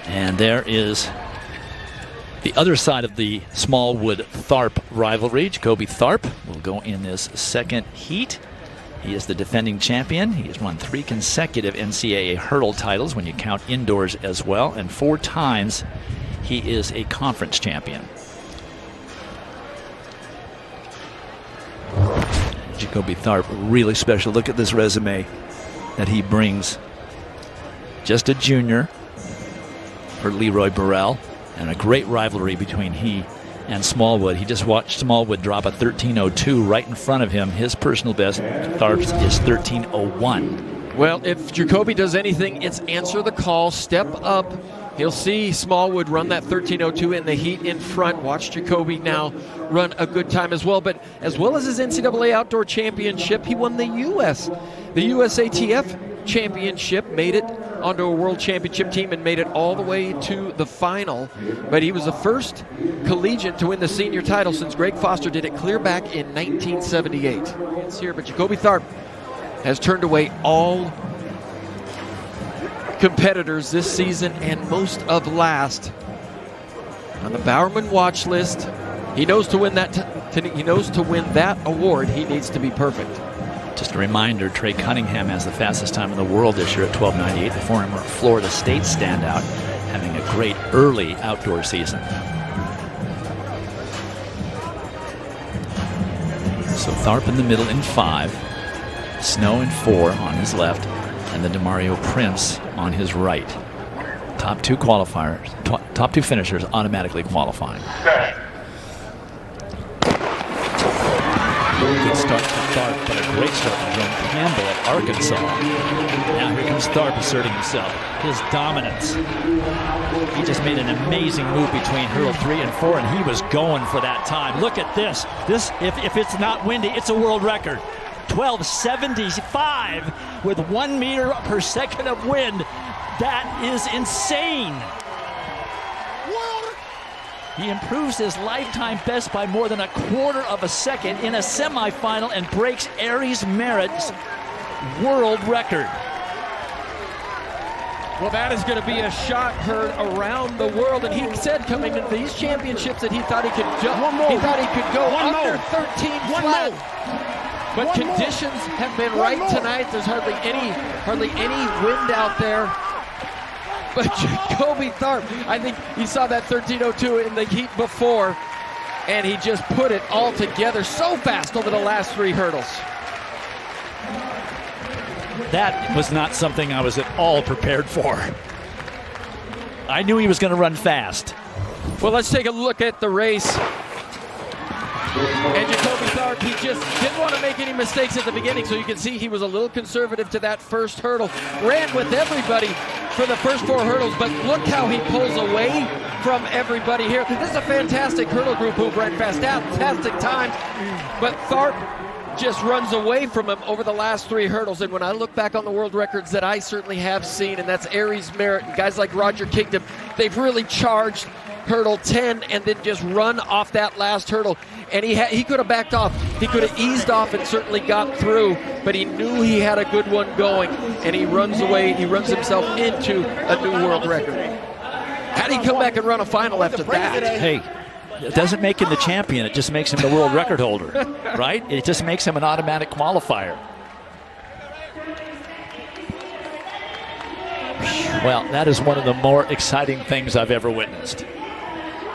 And there is the other side of the Smallwood-Tharp rivalry. Jacoby Tharp will go in this second heat. He is the defending champion. He has won 3 consecutive NCAA hurdle titles when you count indoors as well, and 4 times he is a conference champion. Jacoby Tharp, really special. Look at this resume that he brings. Just a junior for Leroy Burrell, and a great rivalry between he and Smallwood. He just watched Smallwood drop a 13:02 right in front of him. His personal best, Tharp's, is 13:01. Well, if Jacoby does anything, it's answer the call, step up. He'll see Smallwood run that 13:02 in the heat in front. Watch Jacoby now run a good time as well. But as well as his NCAA Outdoor Championship, he won the USATF Championship, made it onto a World Championship team and made it all the way to the final. But he was the first collegiate to win the senior title since Greg Foster did it clear back in 1978. It's here, but Jacoby Tharp has turned away all competitors this season and most of last on the Bowerman watch list. He knows to win that award, he needs to be perfect. Just a reminder, Trey Cunningham has the fastest time in the world this year at 12:98. The former Florida State standout, having a great early outdoor season. So Tharp in the middle in 5, Snow in 4 on his left, and the DeMario Prince on his right. Top 2 qualifiers, top 2 finishers automatically qualifying. Good start for Tharp, but a great start for Jerome Campbell at Arkansas. Now here comes Tharp asserting himself, his dominance. He just made an amazing move between hurdle 3 and 4, and he was going for that time. Look at this. If it's not windy, it's a world record. 12:75 with 1 meter per second of wind. That is insane. He improves his lifetime best by more than 1/4 of a second in a semifinal and breaks Aries Merritt's world record. Well, that is going to be a shot heard around the world, and he said coming into these championships that he thought he could go under 13 flat. But conditions have been right tonight. There's hardly any wind out there. But Jacoby Tharp, I think he saw that 13:02 in the heat before, and he just put it all together so fast over the last 3 hurdles. That was not something I was at all prepared for. I knew he was going to run fast. Well, let's take a look at the race. And Jacoby Tharp, he just didn't want to make any mistakes at the beginning, so you can see he was a little conservative to that first hurdle. Ran with everybody for the first 4 hurdles, but look how he pulls away from everybody here. This is a fantastic hurdle group who ran fantastic times, but Tharp just runs away from him over the last 3 hurdles. And when I look back on the world records that I certainly have seen, and that's Aries Merritt and guys like Roger Kingdom, they've really charged hurdle 10 and then just run off that last hurdle. And he could have backed off. He could have eased off and certainly got through, but he knew he had a good one going, and he runs away. He runs himself into a new world record. How did he come back and run a final after that? Hey, it doesn't make him the champion. It just makes him the world record holder, right? It just makes him an automatic qualifier. Well, that is one of the more exciting things I've ever witnessed.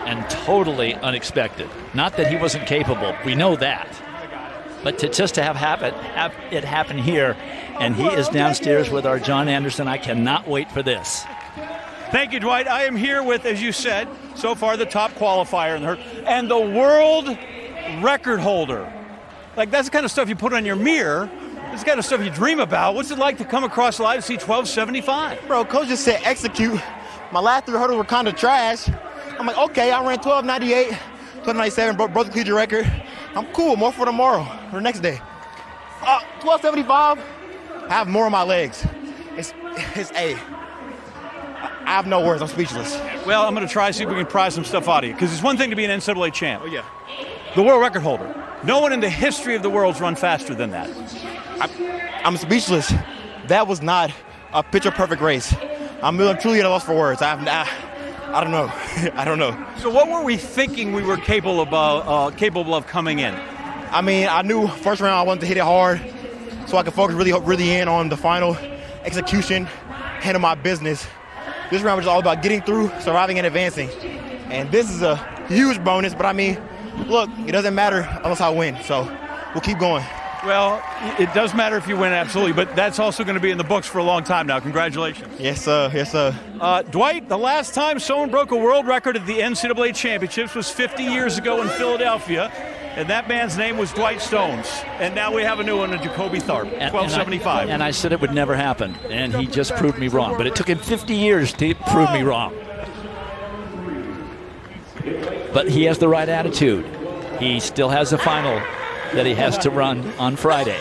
And totally unexpected. Not that he wasn't capable, we know that. But to have it happen here, and he is downstairs with our John Anderson. I cannot wait for this. Thank you, Dwight. I am here with, as you said, so far the top qualifier in the hurdle, and the world record holder. Like, that's the kind of stuff you put on your mirror. It's the kind of stuff you dream about. What's it like to come across live and see 12:75? Bro, coach just said execute. My last 3 hurdles were kind of trash. I'm like, okay, I ran 12:98, 12:97, broke the collegiate record. I'm cool, more for tomorrow, or the next day. 12:75, I have more on my legs. I have no words, I'm speechless. Well, I'm going to try to see if we can pry some stuff out of you, because it's one thing to be an NCAA champ. Oh, yeah. The world record holder. No one in the history of the world's run faster than that. I'm speechless. That was not a picture-perfect race. I'm truly at a loss for words. I don't know. I don't know. So what were we thinking we were capable of coming in? I mean, I knew first round I wanted to hit it hard so I could focus really in on the final execution, handle my business. This round was all about getting through, surviving, and advancing. And this is a huge bonus, but I mean, look, it doesn't matter unless I win, so we'll keep going. Well, it does matter if you win, absolutely, but that's also going to be in the books for a long time now. Congratulations. Yes, sir. Yes, sir. Dwight, the last time someone broke a world record at the NCAA championships was 50 years ago in Philadelphia, and that man's name was Dwight Stones. And now we have a new one, Jacoby Tharp, 1275. And I said it would never happen, and he just proved me wrong. But it took him 50 years to prove me wrong. But he has the right attitude. He still has a final that he has to run on Friday.